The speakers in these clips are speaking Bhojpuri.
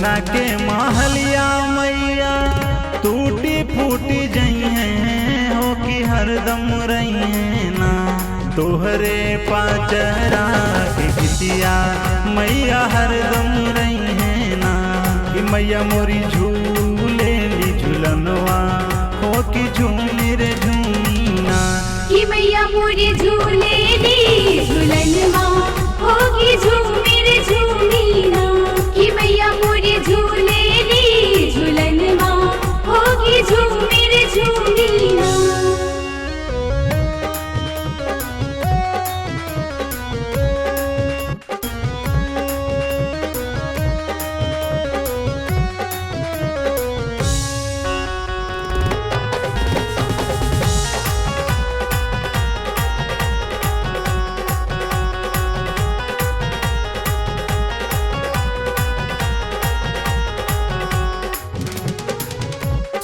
सोना के महलिया मैया टूटी फूटी जई हैं हो कि हरदम रही हैं ना। तोहरे पाचरा के गीतिया मैया हरदम रही हैं ना। कि मैया मोरी झूले ली झूलनवा हो कि झूमी रे झूमीना। कि मैया मोरी झूले ली झूलनवा हो कि झूमी रे झूमीना। कि मैया मोरी झूले ली झूलनवा हो कि झूमी रे झूमीना।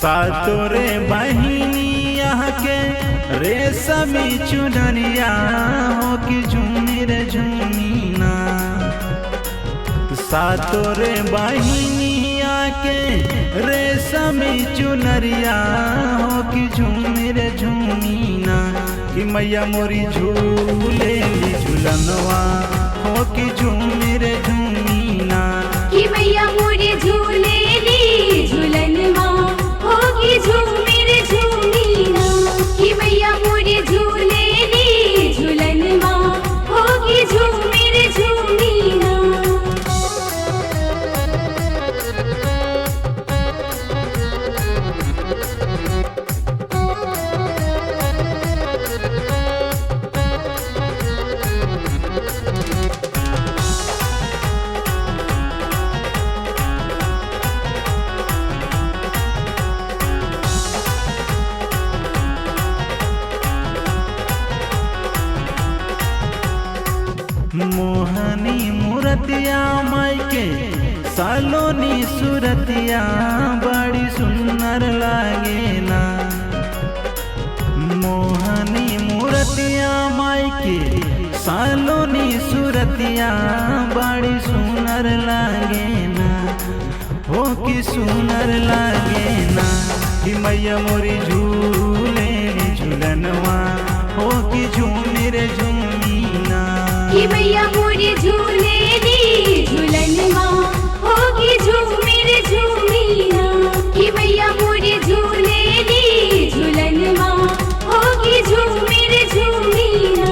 सातोरे बहिनिया के रेशमी चुनरिया हो कि झूमी रे झूमीना। सातोरे बहिनिया के रेशमी चुनरिया हो कि झूमी रे झूमीना। कि मैया मोरी झूले ली झूलनवा हो कि झूमी रे झूमीना। कि मैया मोरी झूले ली झूलनवा हो कि झूमी रे झूमीना। कि मैया मोरी झूले ली झूलनवा हो कि झूमी रे झूमीना। मोहनी मूर्तिया माई के सालोनी सूरतिया बड़ी सुंदर लागेला। मोहनी मूर्तिया माई के सालोनी सूरतिया बड़ी सुंदर लागेला हो कि सुंदर लागेला। कि मैया मोरी झूले झूलनवा हो कि झूमी रे झूमीना। कि मैया मोरी झूले ली झूलनवा हो कि झूमी रे झूमीना। कि मैया मोरी झूले ली झूलनवा हो कि झूमी रे झूमीना।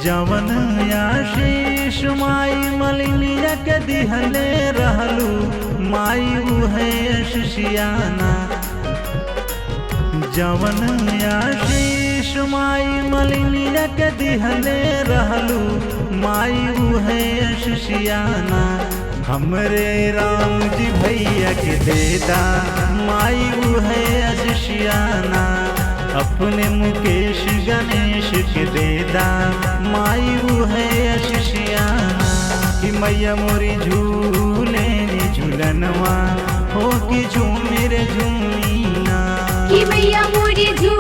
जवन आशीष माई मलिनिया के दिहले रहलू माई उहे शिष्याना। जवन आशीष माई मलिनिया के दिहले रहलू माई उहे शिष्याना। हमरे राम जी भैया के देदा माई उहे शिष्याना। अपने मुकेश गणेश के देदा माई उहे शिष्याना। कि मैया मोरी झूले झूलनवा हो कि झूमी रे झूमीना। कि मैया मोरी झूले